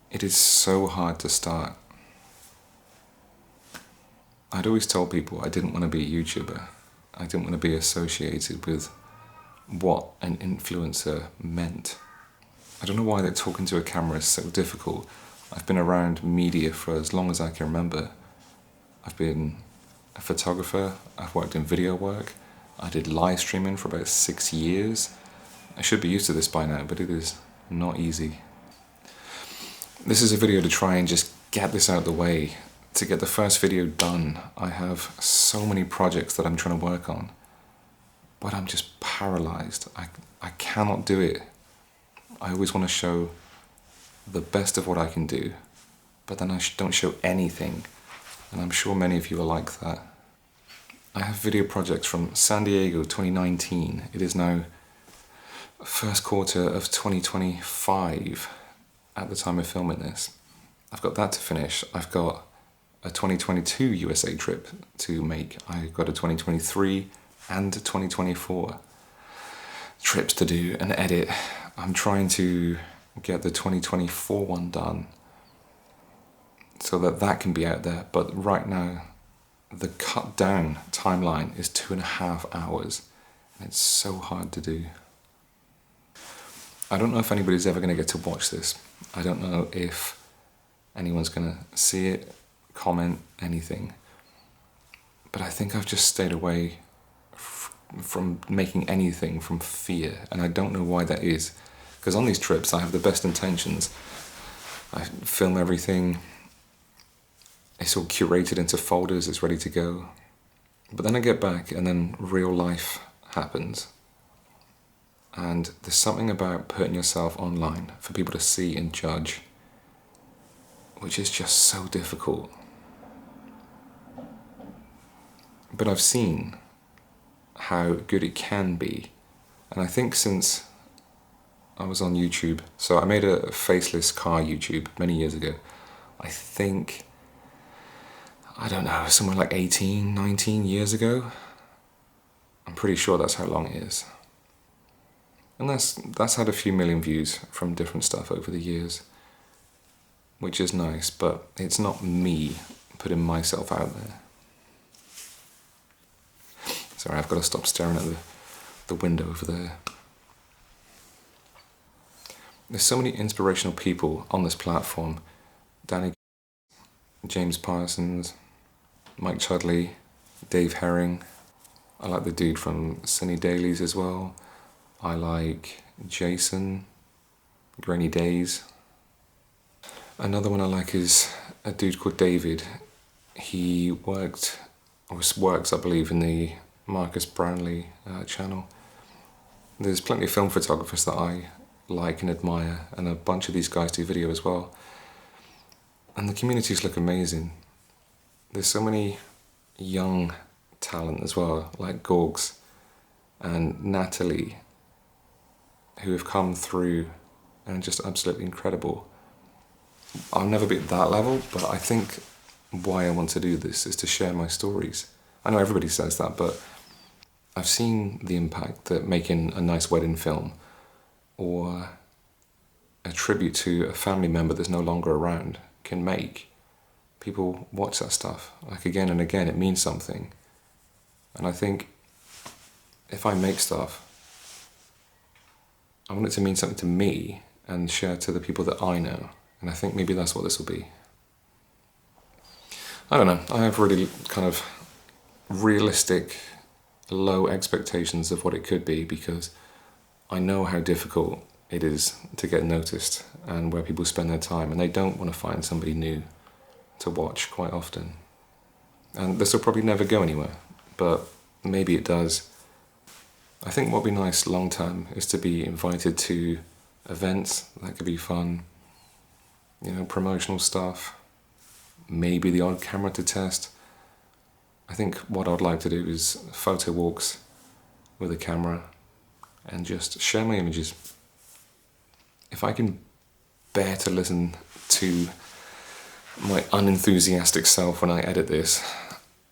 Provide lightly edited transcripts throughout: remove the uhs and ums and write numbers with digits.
It is so hard to start. I'd always tell people I didn't want to be a YouTuber. I didn't want to be associated with what an influencer meant. I don't know why that talking to a camera is so difficult. I've been around media for as long as I can remember. I've been a photographer, I've worked in video work, I did live streaming for about 6 years. I should be used to this by now, but it is not easy. This is a video to try and just get this out of the way, to get the first video done. I have so many projects that I'm trying to work on, but I'm just paralyzed. I cannot do it. I always want to show the best of what I can do, but then I don't show anything, and I'm sure many of you are like that. I have video projects from San Diego 2019. It is now first quarter of 2025 at the time of filming this. I've got that to finish. I've got a 2022 USA trip to make. I've got a 2023 and 2024 trips to do and edit. I'm trying to get the 2024 one done so that that can be out there. But right now, the cut down timeline is 2.5 hours, and it's so hard to do. I don't know if anybody's ever going to get to watch this. I don't know if anyone's going to see it, comment, anything. But I think I've just stayed away from making anything from fear, and I don't know why that is. Because on these trips, I have the best intentions. I film everything. It's all curated into folders, it's ready to go. But then I get back, and then real life happens. And there's something about putting yourself online for people to see and judge, which is just so difficult. But I've seen how good it can be. And I think since I was on YouTube, so I made a faceless car YouTube many years ago. I think, I don't know, somewhere like 18, 19 years ago. I'm pretty sure that's how long it is. And that's had a few million views from different stuff over the years, which is nice, but it's not me putting myself out there. Sorry, I've got to stop staring at the window over there. There's so many inspirational people on this platform. Danny, James Parsons, Mike Chudley, Dave Herring. I like the dude from Sunny Dailies as well. I like Jason, Grainy Days. Another one I like is a dude called David. He works, I believe, in the Marcus Brownlee channel. There's plenty of film photographers that I like and admire, and a bunch of these guys do video as well. And the communities look amazing. There's so many young talent as well, like Gorgs and Natalie, who have come through and are just absolutely incredible. I'll never be at that level, but I think why I want to do this is to share my stories. I know everybody says that, but I've seen the impact that making a nice wedding film or a tribute to a family member that's no longer around can make. People watch that stuff, like again and again, it means something. And I think if I make stuff, I want it to mean something to me and share to the people that I know. And I think maybe that's what this will be. I don't know, I have really kind of realistic, low expectations of what it could be, because I know how difficult it is to get noticed and where people spend their time, and they don't want to find somebody new to watch quite often. And this will probably never go anywhere, but maybe it does. I think what would be nice long term is to be invited to events. That could be fun. You know, promotional stuff. Maybe the odd camera to test. I think what I'd like to do is photo walks with a camera and just share my images. If I can bear to listen to my unenthusiastic self when I edit this,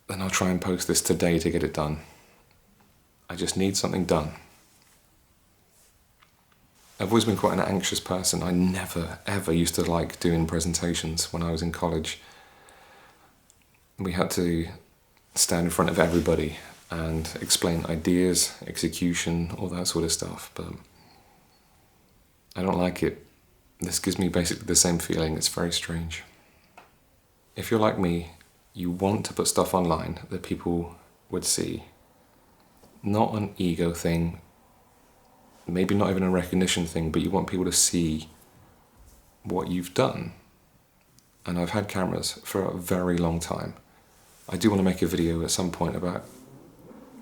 then I'll try and post this today to get it done. I just need something done. I've always been quite an anxious person. I never, ever used to like doing presentations when I was in college. We had to stand in front of everybody and explain ideas, execution, all that sort of stuff, but I don't like it. This gives me basically the same feeling. It's very strange. If you're like me, you want to put stuff online that people would see. Not an ego thing, maybe not even a recognition thing, but you want people to see what you've done. And I've had cameras for a very long time. I do want to make a video at some point about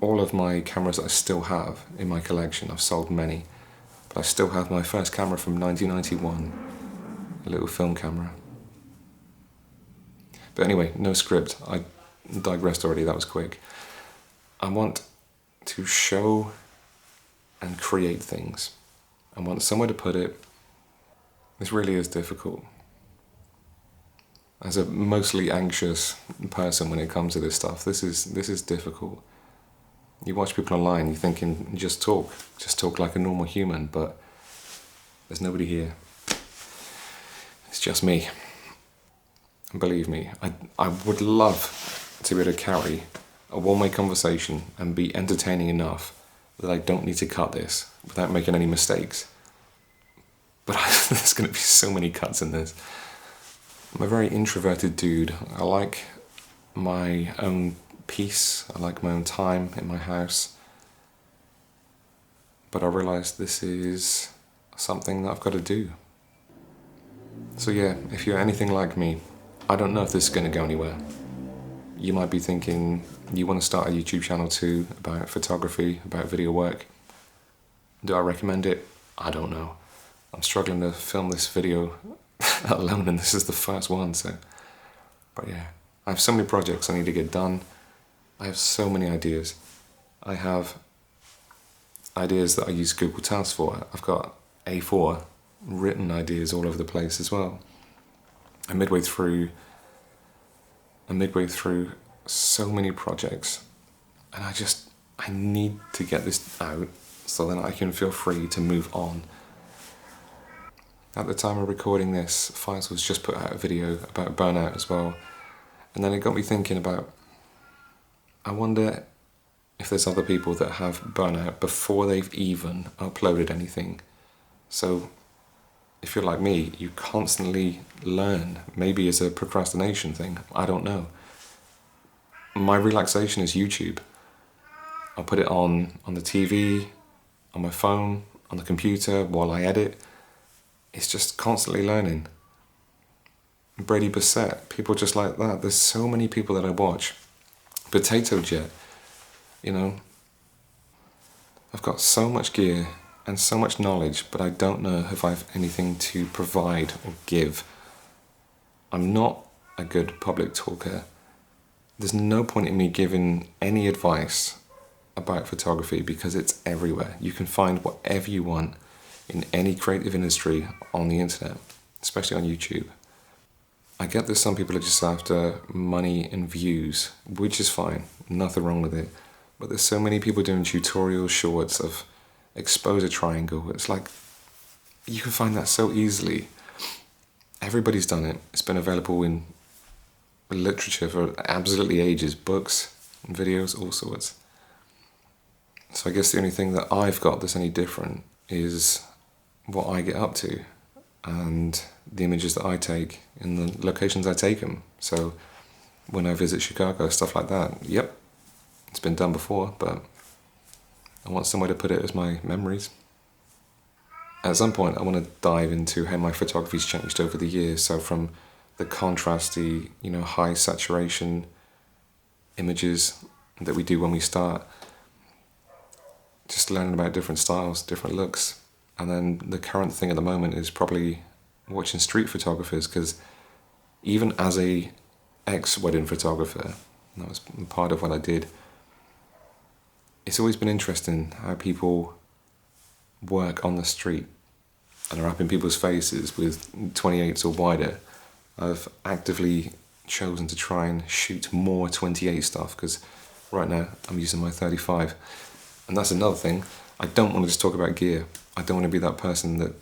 all of my cameras that I still have in my collection. I've sold many, but I still have my first camera from 1991, a little film camera. But anyway, no script. I digressed already, that was quick. I want to show and create things. I want somewhere to put it. This really is difficult. As a mostly anxious person when it comes to this stuff, this is difficult. You watch people online, you're thinking, just talk like a normal human, but there's nobody here. It's just me. And believe me, I would love to be able to carry a one-way conversation and be entertaining enough that I don't need to cut this without making any mistakes. But there's going to be so many cuts in this. I'm a very introverted dude. I like my own peace. I like my own time in my house. But I realise this is something that I've got to do. So yeah, if you're anything like me, I don't know if this is going to go anywhere. You might be thinking you want to start a YouTube channel too about photography, about video work. Do I recommend it? I don't know. I'm struggling to film this video alone, and this is the first one, so. But yeah, I have so many projects I need to get done. I have so many ideas. I have ideas that I use Google Tasks for. I've got A4 written ideas all over the place as well. I'm midway through so many projects, and I need to get this out so then I can feel free to move on. At the time of recording this, Faisal's just put out a video about burnout as well, and then it got me thinking about, I wonder if there's other people that have burnout before they've even uploaded anything. So if you're like me, you constantly learn. Maybe it's a procrastination thing, I don't know. My relaxation is YouTube. I'll put it on the TV, on my phone, on the computer while I edit. It's just constantly learning. Brady Bissett, people just like that. There's so many people that I watch. Potato Jet, you know. I've got so much gear and so much knowledge, but I don't know if I have anything to provide or give. I'm not a good public talker. There's no point in me giving any advice about photography because it's everywhere. You can find whatever you want in any creative industry on the internet, especially on YouTube. I get that some people are just after money and views, which is fine, nothing wrong with it. But there's so many people doing tutorial shorts of exposure triangle. It's like, you can find that so easily. Everybody's done it. It's been available in literature for absolutely ages, books, videos, all sorts. So I guess the only thing that I've got that's any different is what I get up to and the images that I take in the locations I take them. So when I visit Chicago, stuff like that, yep, it's been done before, but I want somewhere to put it as my memories. At some point, I want to dive into how my photography's changed over the years. So from the contrasty, high saturation images that we do when we start, just learning about different styles, different looks. And then the current thing at the moment is probably watching street photographers, because even as a ex-wedding photographer, that was part of what I did, it's always been interesting how people work on the street and are up in people's faces with 28s or wider. I've actively chosen to try and shoot more 28 stuff because right now I'm using my 35. And that's another thing, I don't want to just talk about gear. I don't want to be that person that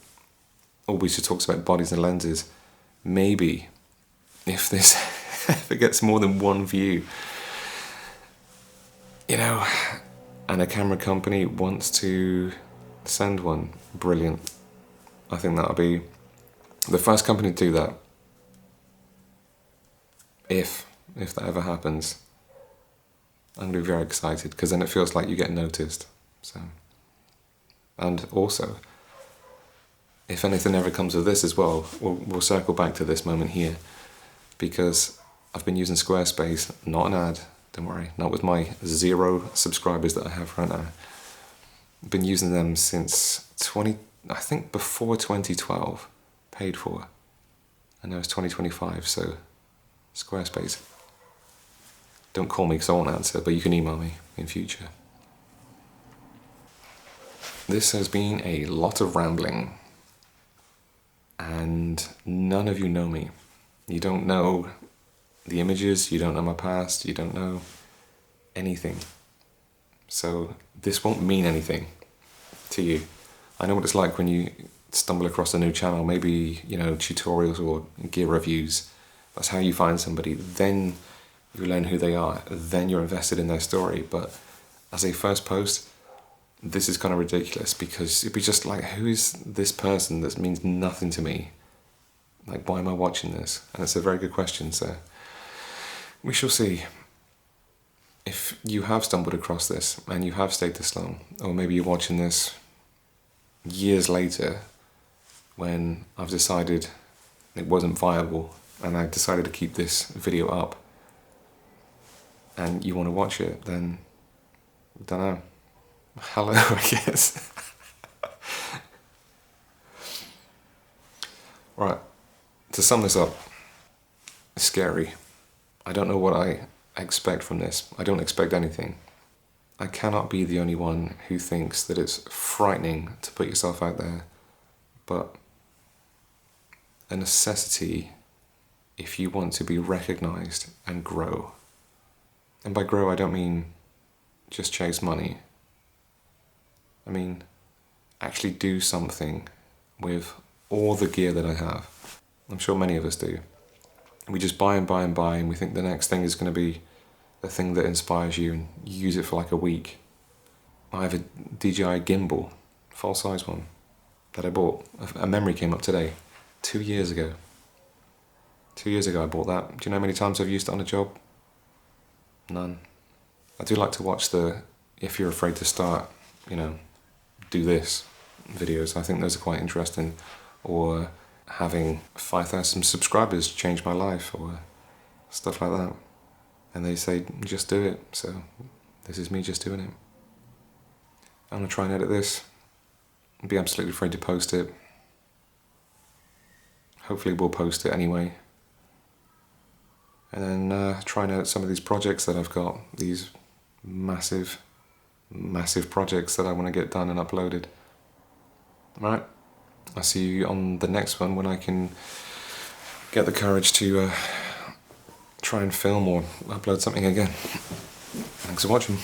always just talks about bodies and lenses. Maybe if this if it gets more than one view, you know, and a camera company wants to send one, brilliant. I think that'll be the first company to do that. If that ever happens, I'm going to be very excited, because then it feels like you get noticed. So, and also, if anything ever comes of this as well, we'll circle back to this moment here, because I've been using Squarespace, not an ad, don't worry, not with my 0 subscribers that I have right now. I've been using them since I think before 2012, paid for. And now it's 2025, so Squarespace. Don't call me because I won't answer, but you can email me in future. This has been a lot of rambling, and none of you know me. You don't know the images, you don't know my past, you don't know anything. So this won't mean anything to you. I know what it's like when you stumble across a new channel, maybe, you know, tutorials or gear reviews. That's how you find somebody. Then you learn who they are. Then you're invested in their story. But as a first post, this is kind of ridiculous, because it'd be just like, who is this person that means nothing to me? Like, why am I watching this? And it's a very good question, so we shall see. If you have stumbled across this and you have stayed this long, or maybe you're watching this years later when I've decided it wasn't viable and I decided to keep this video up, and you want to watch it, then I don't know. Hello, I guess. Right, to sum this up, it's scary. I don't know what I expect from this. I don't expect anything. I cannot be the only one who thinks that it's frightening to put yourself out there, but a necessity if you want to be recognized and grow. And by grow, I don't mean just chase money. I mean, actually do something with all the gear that I have. I'm sure many of us do. We just buy and buy and buy, and we think the next thing is going to be the thing that inspires you, and you use it for like a week. I have a DJI gimbal, full size one, that I bought. A memory came up today, 2 years ago. 2 years ago I bought that. Do you know how many times I've used it on a job? None. I do like to watch the If You're Afraid to Start, you know, do this videos. I think those are quite interesting. Or having 5,000 subscribers change my life, or stuff like that. And they say, just do it. So this is me just doing it. I'm going to try and edit this. I'd be absolutely afraid to post it. Hopefully we'll post it anyway. And then try and edit some of these projects that I've got. These massive, massive projects that I want to get done and uploaded. Alright, I'll see you on the next one when I can get the courage to try and film or upload something again. Thanks for watching.